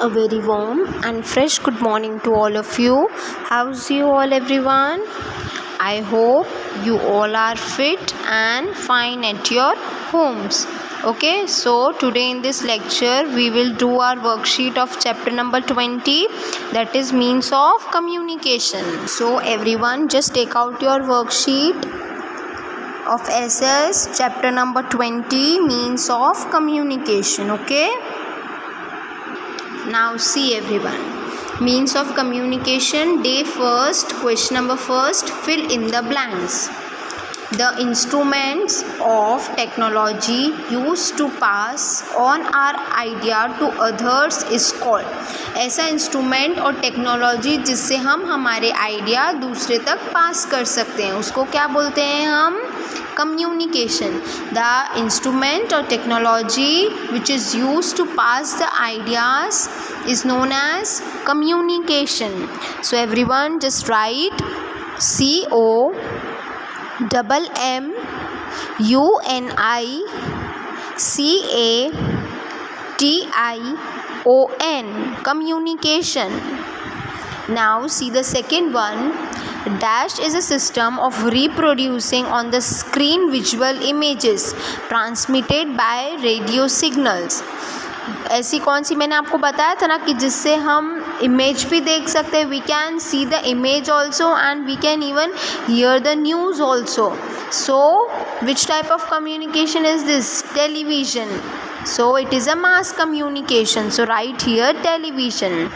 A very warm and fresh good morning to all of you. How's you all, everyone? I hope you all are fit and fine at your homes. Okay, so today in this lecture we will do our worksheet of chapter number 20, that is means of communication. So everyone, just take out your worksheet of SS chapter number 20, means of communication. Okay, now see everyone, means of communication, day first, question number first, fill in the blanks. The instruments of technology used to pass on our idea to others is called. ऐसा instrument और technology जिससे हम हमारे idea दूसरे तक पास कर सकते हैं, उसको क्या बोलते हैं हम? कम्युनिकेशन. द इंस्ट्रूमेंट और technology which is used to pass the ideas is known as communication. So everyone just write COMMUNICATION, communication. Now see the second one. Dash is a system of reproducing on the screen visual images transmitted by radio signals. ऐसी कौन सी, मैंने आपको बताया था ना कि जिससे हम इमेज भी देख सकते हैं, we can see the image also and we can even hear the news also. So which type of communication is this? Television. So it is a mass communication. So right here television.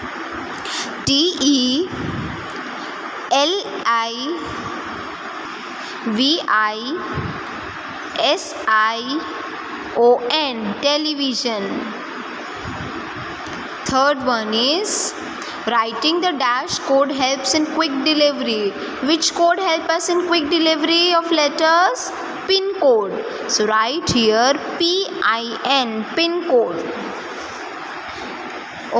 TELIVISION, television. Third one is writing the dash code helps in quick delivery. Which code help us in quick delivery of letters? PIN code. So write here PIN, PIN code.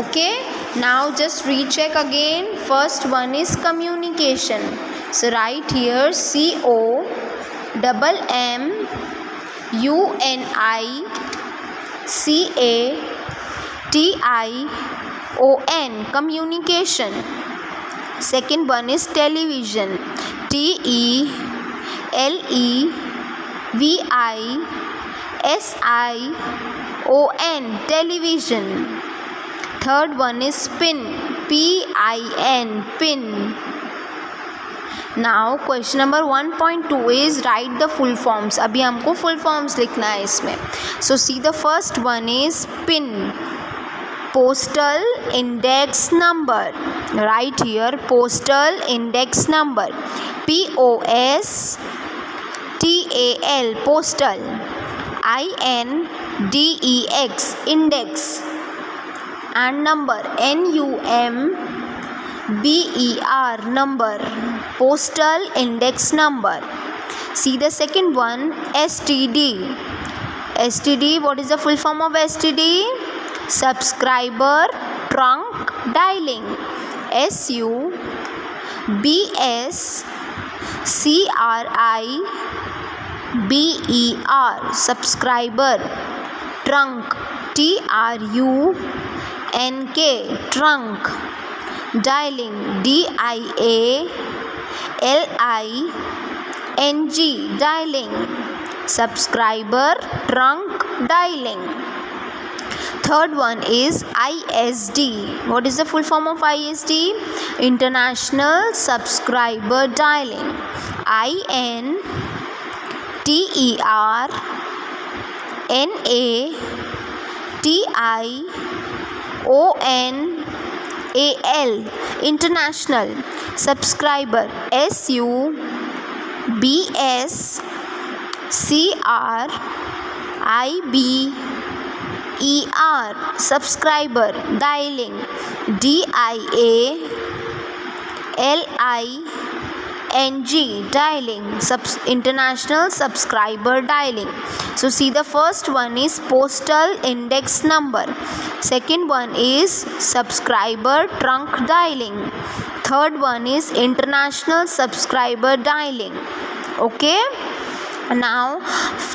Okay, now just recheck again. First one is communication. So write here COMMUNICATION, communication. Second one is television. TELEVISION, television. Third one is PIN, PIN, PIN. Now question number 1.2 is write the full forms. अभी हमको full forms लिखना है इसमें. So see the first one is PIN, postal index number. Right here postal index number. POSTAL, postal. INDEX, index. And number NUMBER, number. Postal index number. See the second one, STD. STD, what is the full form of STD? Subscriber trunk dialing. SUBSCRIBER, subscriber. Trunk, TRUNK, trunk. Dialing, DIALING, dialing. Subscriber trunk dialing. Third one is ISD. What is the full form of ISD? International subscriber dialing. INTERNATIONAL, international subscriber. SUBSCRIBER, subscriber. Dialing, DIALING, dialing. International subscriber dialing. So see the first one is postal index number. Second one is subscriber trunk dialing. Third one is international subscriber dialing. Okay, Now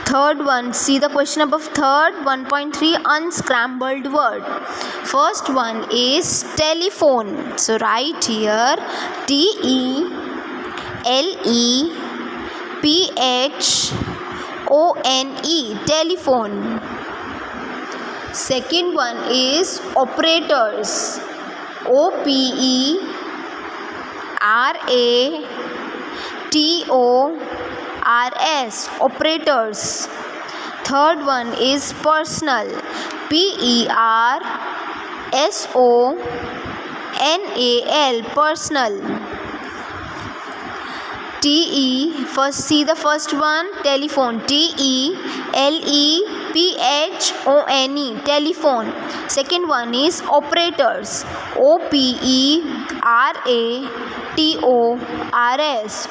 third one, see the question above. Third 1.3 unscrambled word. First one is telephone. So write here TELEPHONE, telephone. Second one is operators. OPERATORS, operators. Third one is personal. PERSONAL, personal. First see the first one, telephone. TELEPHONE, telephone. Second one is operators. OPERATORS,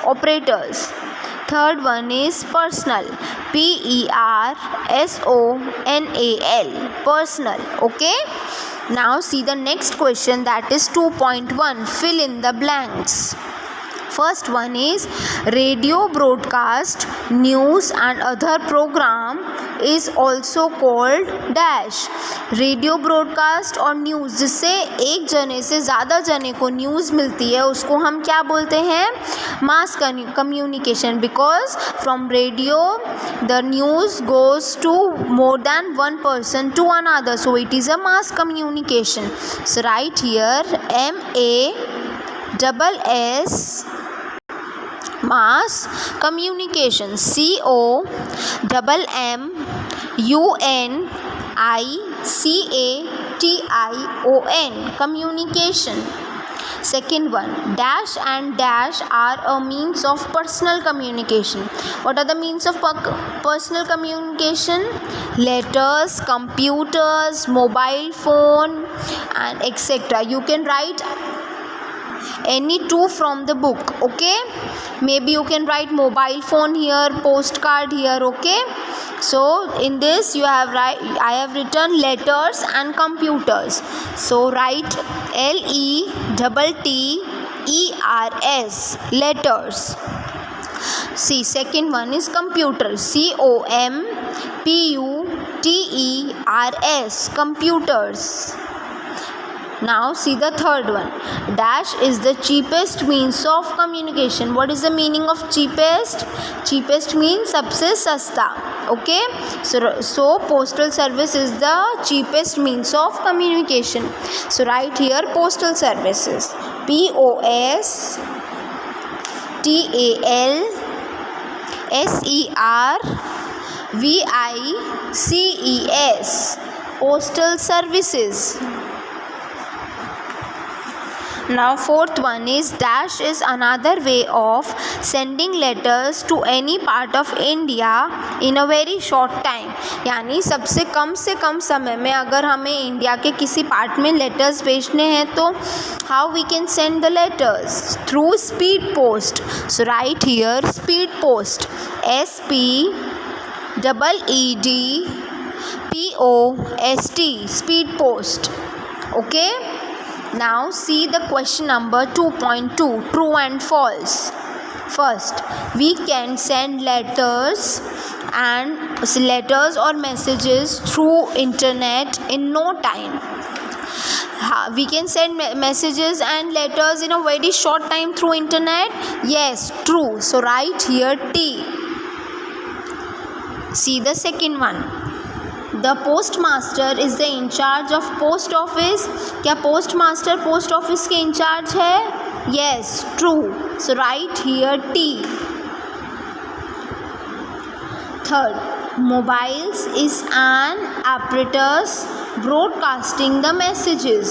operators. Third one is personal. PERSONAL, personal. Okay. Now see the next question, that is 2.1 fill in the blanks. First one is radio broadcast, news and other program is also called dash. Radio broadcast और news, जिससे एक जने से ज़्यादा जने को news मिलती है, उसको हम क्या बोलते हैं? Mass communication. Because from radio the news goes to more than one person to another, so it is a mass communication. So write here MASS, mass communication. COMMUNICATION, communication. Second one, dash and dash are a means of personal communication. What are the means of personal communication? Letters, computers, mobile phone and etc. You can write any two from the book. Okay, maybe you can write mobile phone here, postcard here. Okay, so in this I have written letters and computers, so write LETTERS, letters. See, second one is computer. COMPUTERS, computers. Now see the third one, dash is the cheapest means of communication. What is the meaning of cheapest? Cheapest means सबसे सस्ता. Okay, so postal service is the cheapest means of communication. So write here postal services. POSTALSERVICES, postal services. Now fourth one is dash is another way of sending letters to any part of India in a very short time. यानी सबसे कम से कम समय में अगर हमें India के किसी part में लेटर्स भेजने हैं तो how we can send the letters? Through speed post. So write here speed post. SPEEDPOST, speed post. Okay. Now see the question number 2.2, true and false. First, we can send letters or messages through internet in no time. We can send messages and letters in a very short time through internet. Yes, true. So write here T. See the second one. The postmaster is the in charge of post office. क्या postmaster post office के in charge है? Yes, true. So write here T. Third, mobiles is an apparatus broadcasting the messages.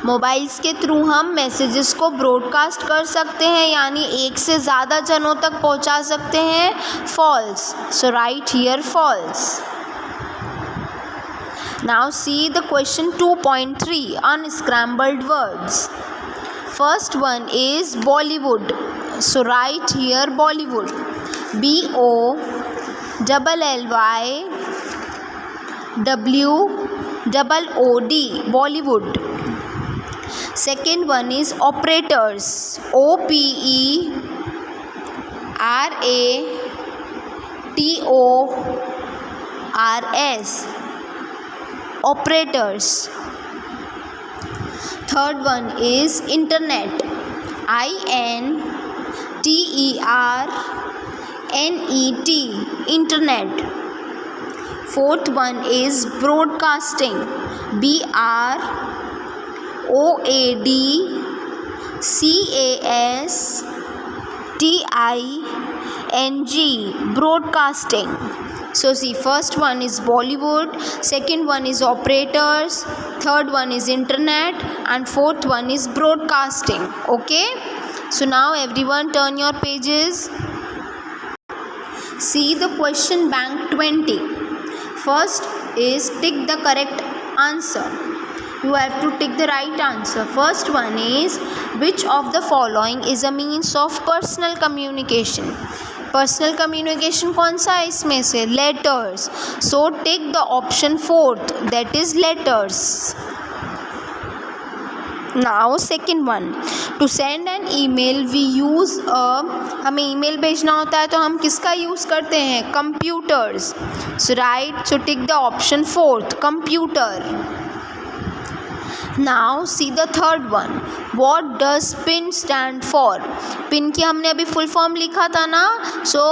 Mobiles के through हम messages को broadcast कर सकते हैं, यानी एक से ज़्यादा जनों तक पहुंचा सकते हैं. False. So right here false. Now see the question 2.3 unscrambled words. First one is Bollywood. So right here Bollywood. BOLLYWOOD, Bollywood. Second one is operators. OPERATORS, RATORS, operators. Third one is internet, INTERNET, internet. Fourth one is broadcasting, BROADCASTING, broadcasting. So see, first one is Bollywood, second one is operators, third one is internet, and fourth one is broadcasting. Okay, so now everyone turn your pages. See the question bank 20. First is tick the correct answer. You have to tick the right answer. First one is, which of the following is a means of personal communication? Personal communication कौन सा है इसमें से? Letters. So tick the option fourth, that is letters. Now second one, to send an email we use हमें email भेजना होता है तो हम किसका यूज़ करते हैं? Computers. So right, so tick the option fourth, computer. Now see the third one, what does PIN stand for? PIN की हमने अभी फुल फॉर्म लिखा था ना, so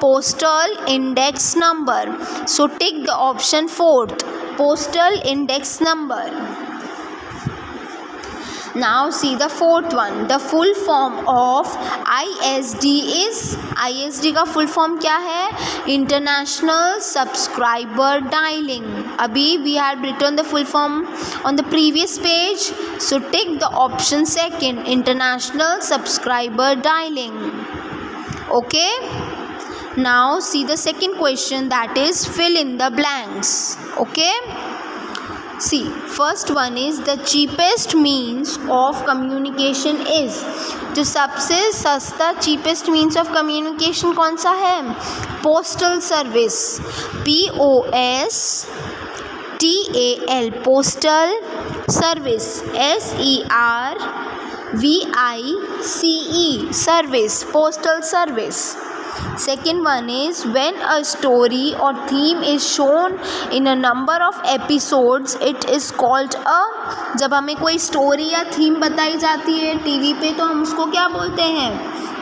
postal index number. So tick the option fourth, postal index number. Now see the fourth one, the full form of ISD is, ISD का full form क्या है? International Subscriber Dialing. अभी we had written the full form on the previous page, so take the option second, International Subscriber Dialing. Okay, now see the second question, that is fill in the blanks. Okay, see, first one is the cheapest means of communication is. जो सबसे सस्ता cheapest means of communication कौन सा है? Postal service, POSTAL, postal service, SERVICE, service, postal service. Second one is when a story or theme is shown in a number of episodes, it is called a. जब हमें कोई story या theme बताई जाती है टीवी पे तो हम उसको क्या बोलते हैं?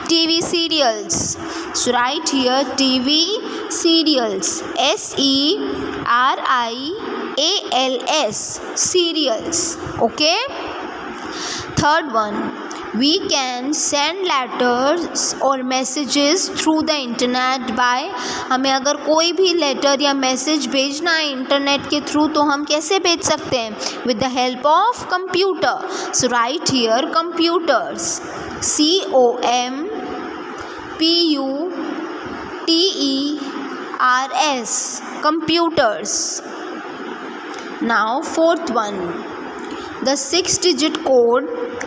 TV serials. So right here TV serials, SERIALS, serials. Okay. Third one, we can send letters or messages through the internet by. हमें अगर कोई भी लेटर या मैसेज भेजना है इंटरनेट के थ्रू तो हम कैसे भेज सकते हैं? with the help of computer. so right here computers, COMPUTERS, computers. Now fourth one, the 6-digit code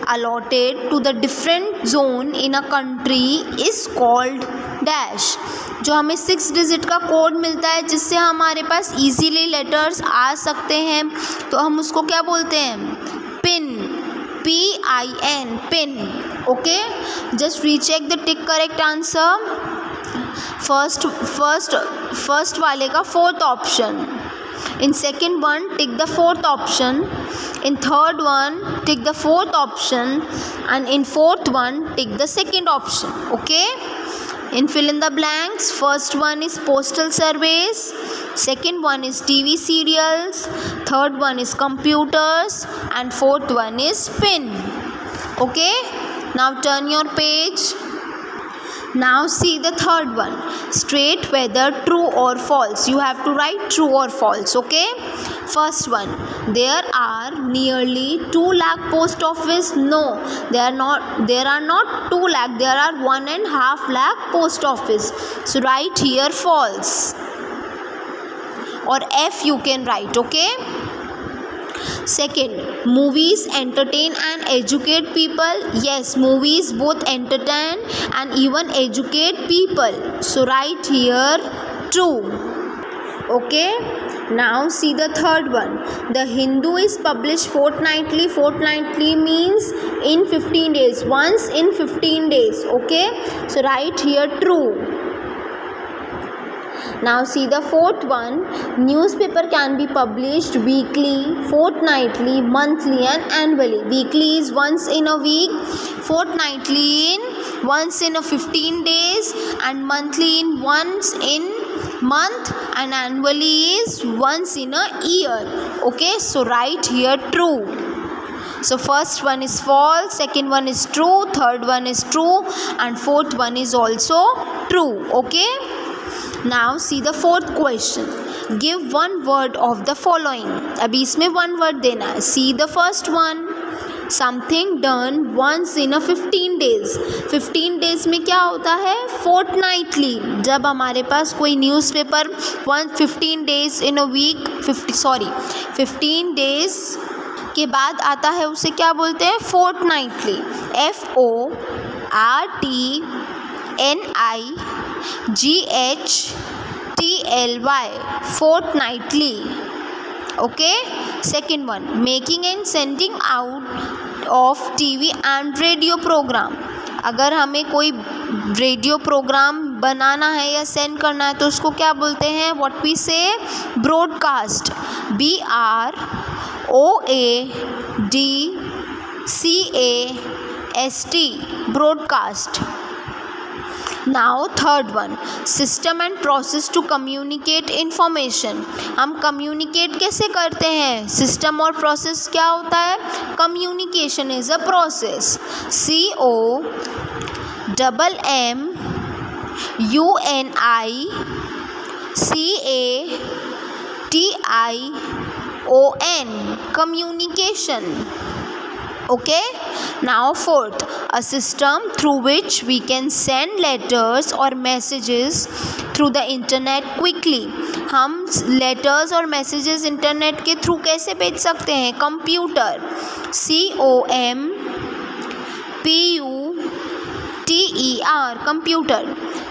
allotted to the different zone in a country is called dash. जो हमें 6 डिजिट का कोड मिलता है जिससे हमारे पास इजीली लेटर्स आ सकते हैं तो हम उसको क्या बोलते हैं? Pin, PIN, pin. Okay, just recheck the tick correct answer. First वाले का fourth option. In second one, tick the fourth option. In third one, tick the fourth option. And in fourth one, tick the second option. Okay? In fill in the blanks, first one is postal service. Second one is TV serials. Third one is computers. And fourth one is PIN. Okay? Now turn your page. Now see the third one, state whether true or false. You have to write true or false. Okay, first one, there are nearly 2 lakh post office. No, there are not 2 lakh, there are 1.5 lakh post office. So write here false, or F you can write. Okay. Second, movies entertain and educate people. Yes, movies both entertain and even educate people. So write here true. Okay. Now see the third one. The Hindu is published fortnightly. Fortnightly means in 15 days. Once in 15 days. Okay. So write here true. Now see the fourth one. Newspaper can be published weekly, fortnightly, monthly and annually. Weekly is once in a week, fortnightly in once in a 15 days, and monthly in once in month, and annually is once in a year. Okay, so write here true. So first one is false, second one is true, third one is true, and fourth one is also true. Okay. Now see the fourth question. Give one word of the following. अभी इसमें one word देना है. See the first one. Something done once in a 15 days. 15 days में क्या होता है? Fortnightly. जब हमारे पास कोई newspaper 15 days in a week 15 days के बाद आता है उसे क्या बोलते हैं? Fortnightly. FORTNIGHTLY. Fortnightly. Okay. Second one, making and sending out of TV and radio program. अगर हमें कोई रेडियो प्रोग्राम बनाना है या सेंड करना है तो उसको क्या बोलते हैं? व्हाट वी से? Broadcast. BROADCAST. Broadcast. Now third one, system and process to communicate information. हम communicate कैसे करते हैं? System और process क्या होता है? Communication is a process. COMMUNICATION. Communication. Okay. Now fourth, a system through which we can send letters or messages through the internet quickly. हम letters और messages internet के through कैसे भेज सकते हैं? Computer. COMPUTER. Computer.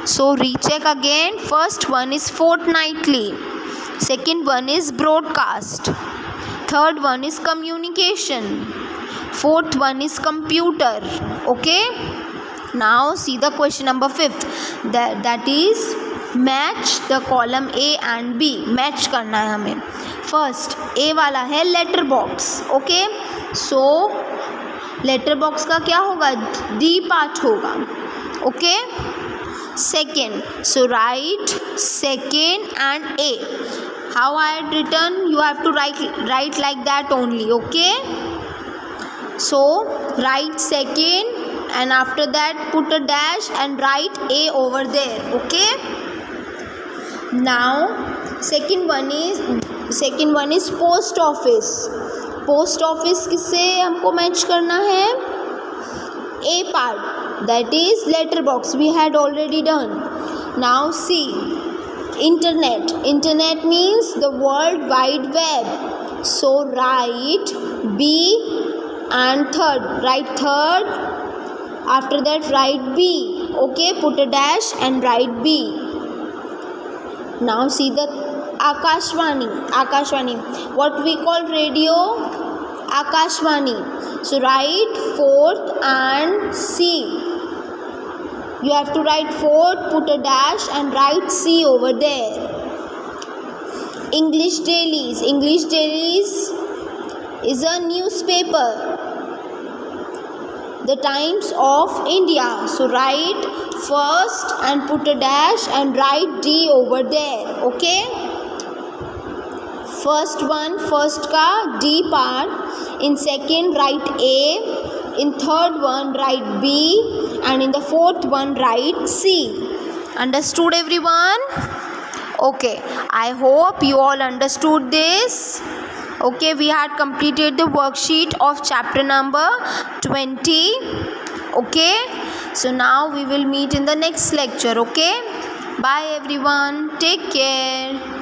So recheck again. First one is fortnightly. Second one is broadcast. Third one is communication. Fourth one is computer. Okay. Now see the question number 5th. That is match the column A and B. Match करना है हमें. First A वाला है letter box. Okay. So letter box का क्या होगा? D part होगा. Okay. Second. So write second and A. How I had written, you have to write like that only. Okay. So write second and after that put a dash and write A over there. Okay. Now second one is post office. Post office किससे हमको match करना है? A part, that is letter box. We had already done. Now see internet. Internet means the World Wide Web. So write B and third. Write third. After that write B. Okay. Put a dash and write B. Now see the Akashvani. What we call radio? Akashvani. So write fourth and C. You have to write fourth, put a dash and write C over there. English dailies. English dailies is a newspaper. The Times of India. So write first and put a dash and write D over there. Okay. First ka D part. In second write A. In third one write B. And in the fourth one write C. Understood everyone? Okay. I hope you all understood this. Okay, we had completed the worksheet of chapter number 20. Okay, so now we will meet in the next lecture. Okay, bye everyone, take care.